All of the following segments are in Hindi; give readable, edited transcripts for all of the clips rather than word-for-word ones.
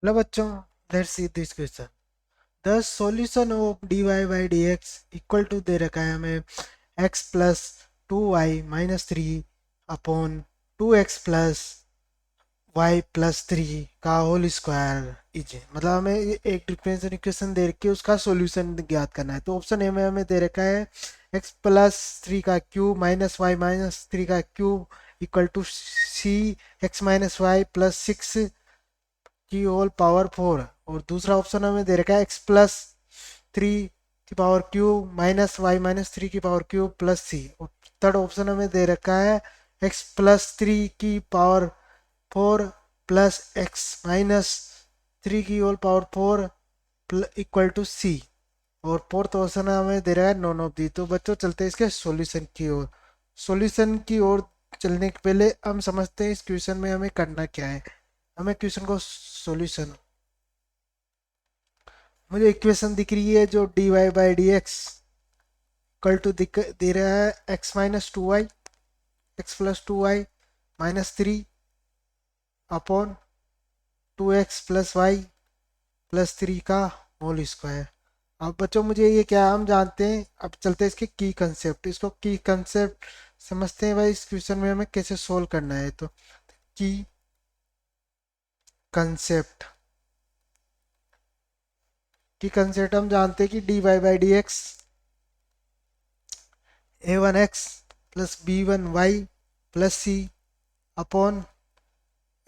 लो बच्चों, let's see this question. The solution of D Y by D X equal to दे रखा है हमें X plus 2y-3 upon 2x plus Y plus 3 का होल स्क्वायर इज, मतलब हमें एक डिफरेंशियल इक्वेशन दे रखी है, उसका सॉल्यूशन ज्ञात करना है। तो ऑप्शन ए में हमें दे रखा है x+3 का क्यूब माइनस वाई माइनस 3 का cube equal to C x-y+6 की होल पावर 4, और दूसरा ऑप्शन हमें दे रखा है x+3 की power cube minus y minus 3 की पावर क्यूब प्लस सी, और थर्ड ऑप्शन हमें दे रखा है x+3 की पावर 4 प्लस x-3 की होल पावर 4 इक्वल टू सी, और फोर्थ ऑप्शन हमें दे रहा है नॉन ऑफ दी। तो बच्चों चलते हैं इसके सॉल्यूशन की ओर। सॉल्यूशन की ओर चलने के पहले हम समझते हैं इस क्वेश्चन में हमें करना क्या है। हमें क्वेश्चन को सॉल्यूशन, मुझे इक्वेशन दिख रही है जो D Y by D X equal to दे रहा है x-2y x+2y -3 अपॉन 2x+y+3 का होल स्क्वायर। अब बच्चों मुझे ये क्या हम जानते हैं, अब चलते हैं इसके की कंसेप्ट, इसको की कंसेप्ट समझते हैं भाई। इस क्वेश्चन में हमें कैसे सोल्व करना है, तो की कंसेप्ट, की कंसेप्ट हम जानते हैं कि d Y by D x a1x plus b1y plus c upon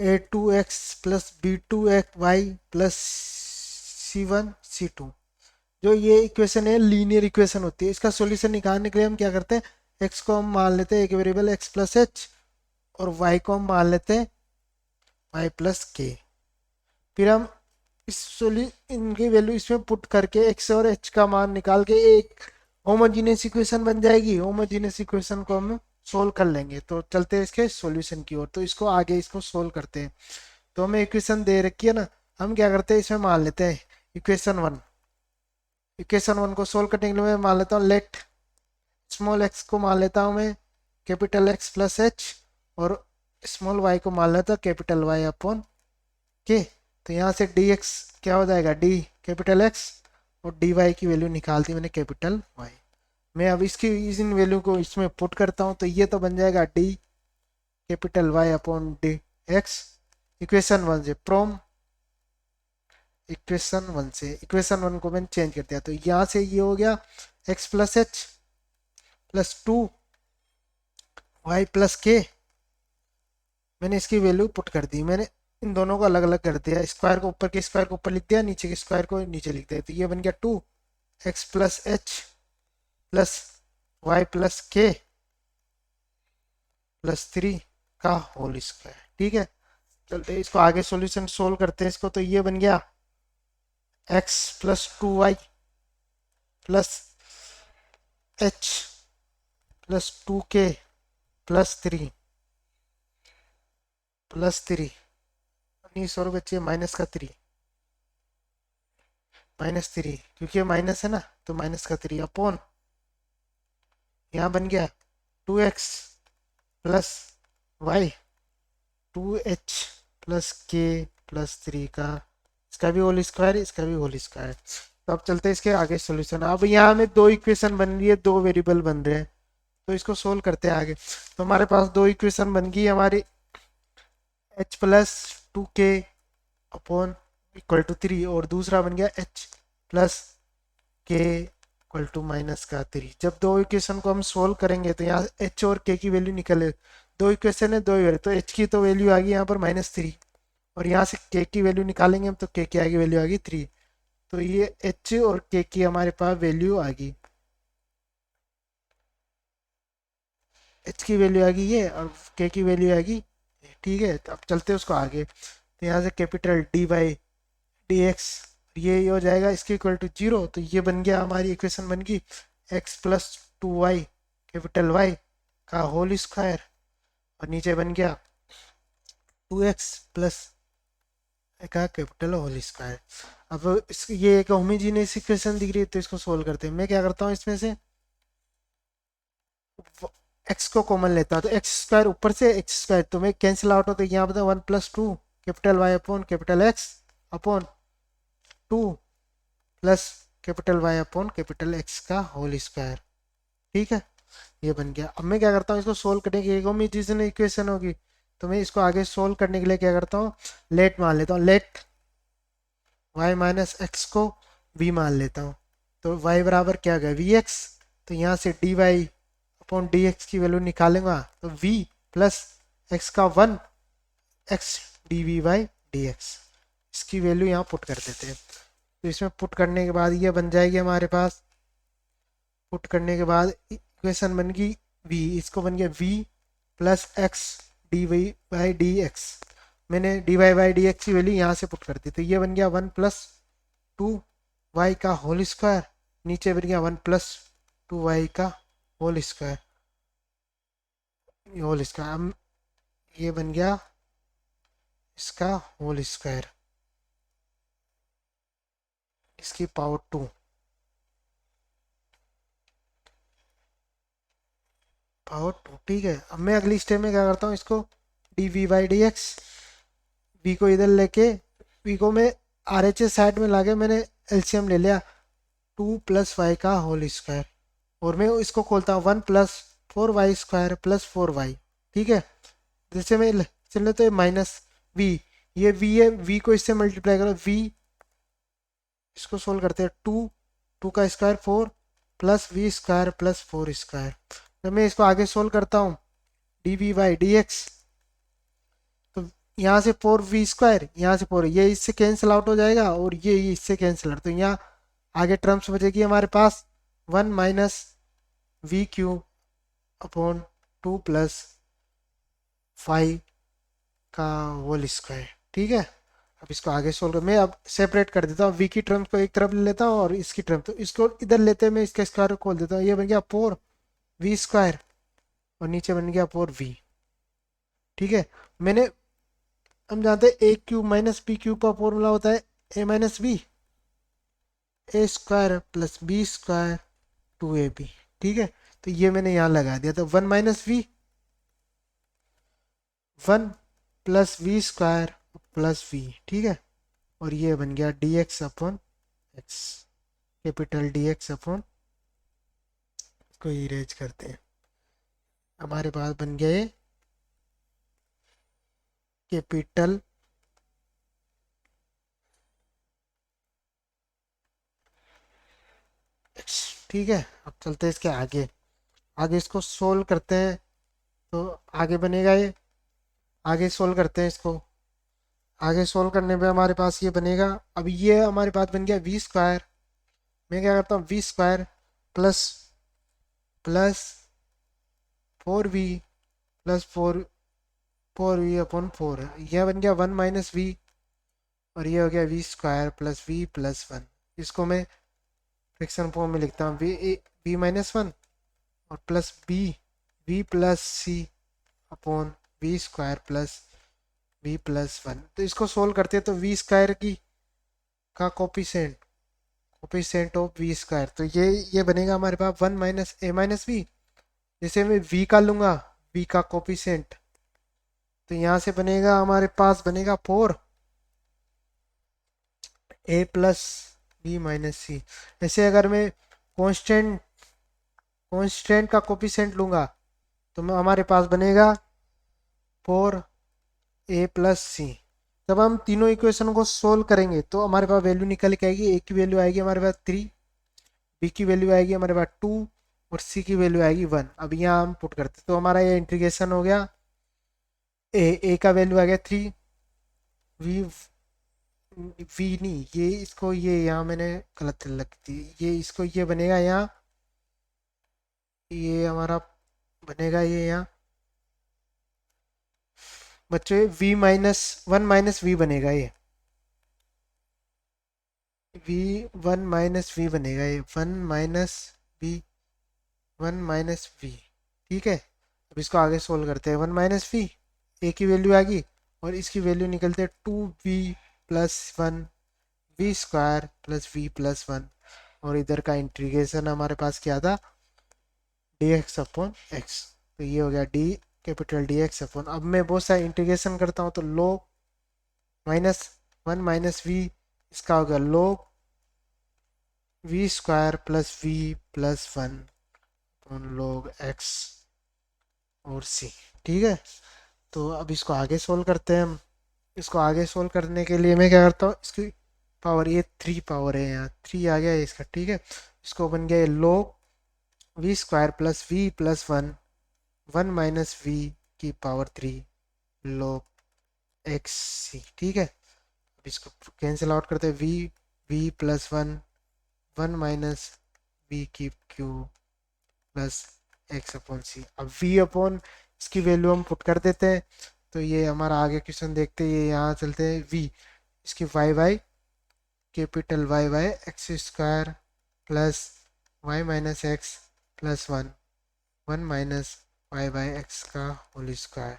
a2x plus b2y plus c1 c2। जो ये इक्वेशन है लीनियर इक्वेशन होती है। इसका सॉल्यूशन निकालने के लिए हम क्या करते हैं, x को हम मान लेते हैं एक वेरिएबल x प्लस एच, और y को हम मान लेते हैं y प्लस के। फिर हम इनकी वैल्यू इसमें पुट करके x और h का मान निकाल के एक होमोजीनियस इक्वेशन बन जाएगी। होमोजीनियस इक्वेशन को हम सोल्व कर लेंगे। तो चलते हैं इसके सॉल्यूशन की ओर। तो इसको आगे इसको सोल्व करते हैं। तो हमें इक्वेशन दे रखी है ना, हम क्या करते हैं इसमें मान लेते हैं इक्वेशन 1। इक्वेशन 1 को सोल्व करने के लिए मैं मान लेता हूँ लेट स्मॉल x को मान लेता हूँ मैं कैपिटल X प्लस एच, और स्मॉल y को मान लेता हूँ कैपिटल Y अपॉन के। तो यहाँ से dx क्या हो जाएगा, d कैपिटल X, और dy की वैल्यू निकाल दी मैंने कैपिटल Y। मैं अब इसकी इन वैल्यू को इसमें पुट करता हूँ, तो ये तो बन जाएगा d capital Y upon dx equation 1 से। फ्रॉम इक्वेशन 1 को मैंने चेंज कर दिया, तो यहाँ से ये हो गया x plus h plus 2y plus के। मैंने इसकी वैल्यू पुट कर दी, मैंने इन दोनों को अलग अलग कर दिया, स्क्वायर को ऊपर के स्क्वायर को ऊपर लिख दिया, नीचे के स्क्वायर को नीचे लिख दिया। तो ये बन गया 2x plus h plus Y plus k plus 3 का होल स्क्वायर। ठीक है, चलते इसको आगे सॉल्यूशन सोल्व करते हैं इसको। तो ये बन गया x plus 2y plus h plus 2k plus 3 19 और बच्चे माइनस 3 क्योंकि ये माइनस है ना, तो -3 अपॉन यहाँ बन गया 2x plus y 2h plus k plus 3 का, इसका भी होल स्क्वायर इसका भी होल स्क्वायर। तो अब चलते हैं इसके आगे सॉल्यूशन। अब यहाँ हमें दो इक्वेशन बन रही है, दो वेरिएबल बन रहे हैं, तो इसको सोल्व करते हैं आगे। तो हमारे पास दो इक्वेशन बन गई हमारी h plus 2k upon equal to 3, और दूसरा बन गया h plus k equal to -3। जब दो इक्वेशन को हम सोल्व करेंगे तो यहाँ h और k की वैल्यू निकले, दो इक्वेशन है दो ही वैल्यू, तो h की तो वैल्यू आ गई यहाँ पर -3, और यहाँ से k की वैल्यू निकालेंगे हम तो k की आगे वैल्यू आ गई 3। तो ये h और k की हमारे पास वैल्यू आ गई, h की वैल्यू आ गई ये, और k की वैल्यू आ गई। ठीक है, तो अब चलते हैं उसको आगे। तो यहाँ से capital D by D x, ये हो जाएगा इसके इक्वल टू 0। तो ये बन गया हमारी इक्वेशन बन गई x plus 2y capital Y का होल स्क्वायर, और नीचे बन गया 2x प्लस का कैपिटल होल स्क्वायर। अब ये एक होमोजेनियस इक्वेशन दिख रही है, तो इसको सोल्व करते हैं। मैं क्या करता हूँ इसमें से x को कॉमन लेता हूँ, तो एक्स स्क्वायर ऊपर से एक्स स्क्वायर तो मैं कैंसिल आउट होता है, यहाँ पर 1 plus 2 capital Y upon capital X upon 2 plus capital y upon capital x का होल स्क्वायर। ठीक है, ये बन गया। अब मैं क्या करता हूँ, इसको सोल्व करने की एक होमोजेनियस इक्वेशन होगी, तो मैं इसको आगे सोल्व करने के लिए क्या करता हूँ, लेट मान लेता हूँ। लेट y माइनस एक्स को v मान लेता हूँ। तो y बराबर क्या हो गया, वी एक्स। तो यहाँ से d y upon d x की वैल्यू निकालूंगा, तो v प्लस एक्स का 1 x d v by D x, इसकी वैल्यू यहाँ पुट कर देते हैं। तो इसमें पुट करने के बाद ये बन जाएगी हमारे पास, पुट करने के बाद इक्वेशन बन गई v, इसको बन गया v plus X D Y by D X. मैंने D Y by D x की वैल्यू यहाँ से पुट कर दी, तो ये बन गया 1+2 y का होल स्क्वायर, नीचे बन गया 1+2 y का होल स्क्वायर, होल स्क्वायर। अब ये बन गया इसका होल स्क्वायर, इसकी पावर 2। पावर 2, ठीक है। अब मैं अगली स्टेप में क्या करता हूँ, इसको d v by D x, v को इधर लेके, वी को मैं आर एच एस साइड में लाके मैंने एलसीएम ले लिया, 2+y का होल स्क्वायर, और मैं इसको खोलता हूँ 1+4y² प्लस 4y। ठीक है, जैसे मैं चल लेते हैं माइनस v, ये v है, v को इससे मल्टीप्लाई करो, v इसको सोल्व करते हैं, 2 का स्क्वायर 4 प्लस v² प्लस 4²। तो मैं इसको आगे सोल्व करता हूँ, d v by D x, तो यहाँ से 4v², यहाँ से 4, ये इससे कैंसिल आउट हो जाएगा और ये इससे कैंसिल आउट, तो यहाँ आगे टर्म्स बचेगी हमारे पास 1 माइनस वी क्यू अपॉन 2+5 का होल स्क्वायर। ठीक है, अब इसको आगे सोल्व कर, मैं अब सेपरेट कर देता हूँ, वी की टर्म्स को एक तरफ ले लेता हूँ और इसकी टर्म, तो इसको इधर लेते हैं, मैं इसका स्क्वायर खोल देता हूँ, ये बन गया 4v² और नीचे बन गया 4v। ठीक है, मैंने, हम जानते हैं ए क्यूब माइनस बी क्यूब का फॉर्मूला होता है a minus B, a² plus b² 2ab। ठीक है, तो ये मैंने यहाँ लगा दिया, तो 1 minus v, 1 plus v² plus v। ठीक है, और ये बन गया d x upon x, capital d x upon, इसको इरेज करते हैं, हमारे पास बन गया ये कैपिटल एक्स। ठीक है, अब चलते हैं इसके आगे, आगे इसको सोल्व करते हैं, तो आगे बनेगा ये, आगे सोल्व करते हैं इसको, आगे सोल्व करने पे हमारे पास ये बनेगा। अब ये हमारे पास बन गया v², मैं क्या करता हूँ, v² plus plus 4v plus 4v upon 4 है, यह बन गया 1 माइनस वी, और ये हो गया v² प्लस v प्लस 1। इसको मैं फ्रैक्शन फॉर्म में लिखता हूँ, v माइनस 1 और plus v plus c upon v² plus v plus 1। तो इसको सोल्व करते हैं, तो v² की का कोपिसेंट ऑफ v², तो ये बनेगा हमारे पास 1 माइनस ए माइनस वी। जैसे मैं v का लूँगा, v का कोपिसेंट, तो यहाँ से बनेगा हमारे पास बनेगा 4 ए प्लस बी माइनस सी। ऐसे अगर मैं कांस्टेंट का कोपिसेंट लूँगा, तो मैं हमारे पास बनेगा 4 ए प्लस सी। जब हम तीनों इक्वेशन को सोल्व करेंगे तो हमारे पास वैल्यू निकल के आएगी, ए की वैल्यू आएगी हमारे पास 3, बी की वैल्यू आएगी हमारे पास 2 और सी की वैल्यू आएगी 1। अब यहाँ हम पुट करते, तो हमारा ये इंटीग्रेशन हो गया, ए का वैल्यू आ गया 3, वी वी नहीं, ये इसको, ये यहाँ मैंने गलत लग दी, ये इसको, ये बनेगा यहाँ, ये हमारा बनेगा ये यहाँ बच्चे v−1 - v बनेगा, ये v1 - v बनेगा, ये 1 - v 1 - v। ठीक है, अब इसको आगे सोल्व करते हैं, 1 - v, ए की वैल्यू आ गई और इसकी वैल्यू निकलते हैं 2v plus 1 v² plus v plus 1, और इधर का इंटीग्रेशन हमारे पास क्या था, dx अपॉन x। तो ये हो गया डी कैपिटल dx अपॉन, अब मैं बहुत सारा इंटीग्रेशन करता हूँ, तो log 1 माइनस वी, इसका हो गया log v square plus v plus 1 log x और सी। ठीक है, तो अब इसको आगे सोल्व करते हैं हम। इसको आगे सोल्व करने के लिए मैं क्या करता हूँ, इसकी पावर, ये 3 पावर है, यहाँ 3 आ गया है इसका। ठीक है, इसको बन गया log v square plus v plus 1 1 minus v की पावर 3 log एक्स सी। ठीक है, अब इसको कैंसिल आउट करते हैं, v v plus 1 1 minus v की q plus x upon c. अब वी अपॉन इसकी वैल्यू हम पुट कर देते हैं, तो ये हमारा आगे क्वेश्चन देखते हैं, ये यहाँ चलते हैं। वी इसकी y y capital y y x square plus y minus x plus 1 1 minus y by x का होल स्क्वायर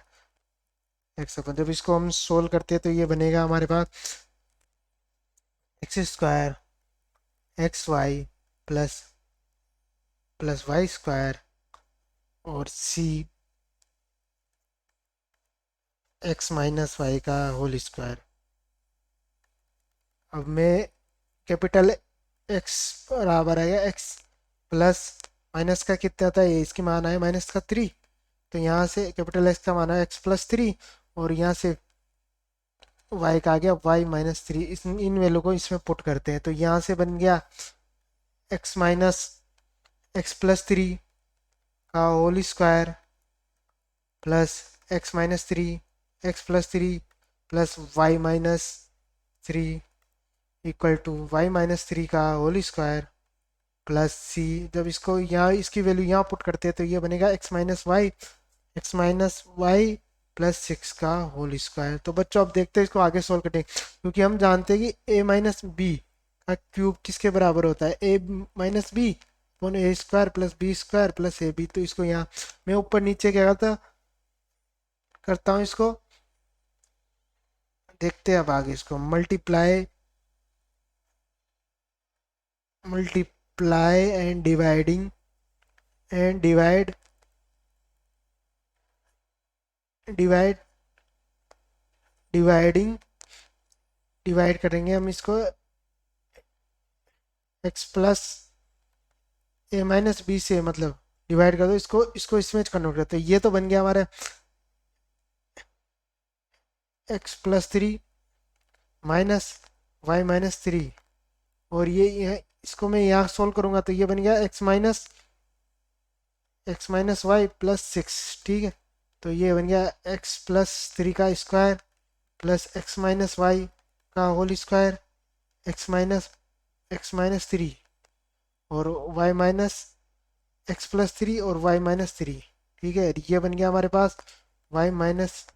एक्स अपन। जब इसको हम सोल्व करते हैं तो ये बनेगा हमारे पास x square x y plus plus y square और सी एक्स माइनस वाई का होल स्क्वायर। अब मैं कैपिटल एक्स बराबर है एक्स प्लस माइनस का कितना आता है, इसकी मान है माइनस का 3, तो यहाँ से कैपिटल एक्स का मान है एक्स प्लस 3 और यहाँ से वाई का आ गया वाई माइनस 3। इन वैल्यू को इसमें पुट करते हैं, तो यहाँ से बन गया एक्स माइनस एक्स प्लस 3 का whole square plus x minus 3 x plus 3 plus y minus 3 equal to y minus 3 का होल स्क्वायर प्लस सी। जब इसको यहाँ इसकी वैल्यू यहाँ पुट करते हैं तो ये बनेगा एक्स माइनस वाई प्लस 6 का होल स्क्वायर। तो बच्चों अब देखते हैं इसको आगे सोल्व करें, क्योंकि हम जानते हैं कि ए माइनस बी का क्यूब किसके बराबर होता है, a minus b upon a square plus b square plus a b. तो इसको यहाँ मैं ऊपर नीचे क्या करता हूँ, इसको देखते हैं अब आगे। इसको मल्टीप्लाई एंड डिवाइड डिवाइड करेंगे हम इसको एक्स प्लस ए माइनस बी से, मतलब डिवाइड कर दो इसको, इसमें कन्वर्ट करते हैं। ये तो बन गया हमारे x plus 3 minus y minus 3 और ये इसको मैं यहाँ सोल्व करूंगा तो ये बन गया एक्स माइनस वाई प्लस 6। ठीक है, तो ये बन गया एक्स प्लस 3 का square plus x minus y का होल स्क्वायर एक्स माइनस 3 और वाई माइनस एक्स प्लस 3 और वाई माइनस 3। ठीक है, ये बन गया हमारे पास वाई माइनस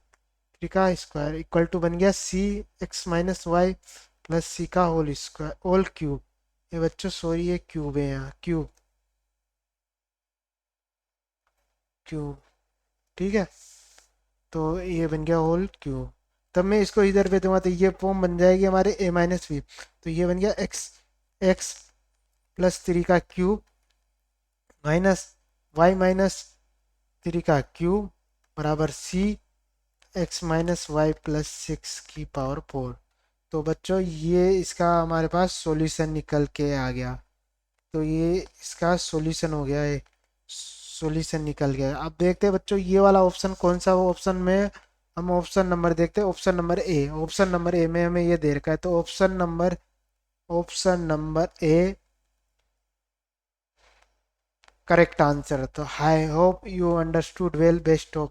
3 का स्क्वायर इक्वल टू बन गया सी एक्स माइनस वाई प्लस सी का होल स्क्वायर होल क्यूब। ये बच्चों सॉरी ये क्यूब है, यहाँ क्यूब क्यूब। ठीक है, तो ये बन गया होल क्यूब। तब मैं इसको इधर पे दूंगा तो ये फॉर्म बन जाएगी हमारे ए माइनस बी। तो ये बन गया एक्स एक्स प्लस 3 का क्यूब माइनस वाई माइनस 3 का क्यूब बराबर सी एक्स माइनस वाई प्लस 6 की पावर 4। तो बच्चों ये इसका हमारे पास सॉल्यूशन निकल के आ गया। तो ये इसका सॉल्यूशन हो गया है, सॉल्यूशन निकल गया। अब देखते हैं बच्चों ये वाला ऑप्शन कौन सा, वो ऑप्शन में हम ऑप्शन नंबर देखते हैं, ऑप्शन नंबर ए में हमें ये दे रखा है। तो option number a correct answer. तो I hope you understood well, best of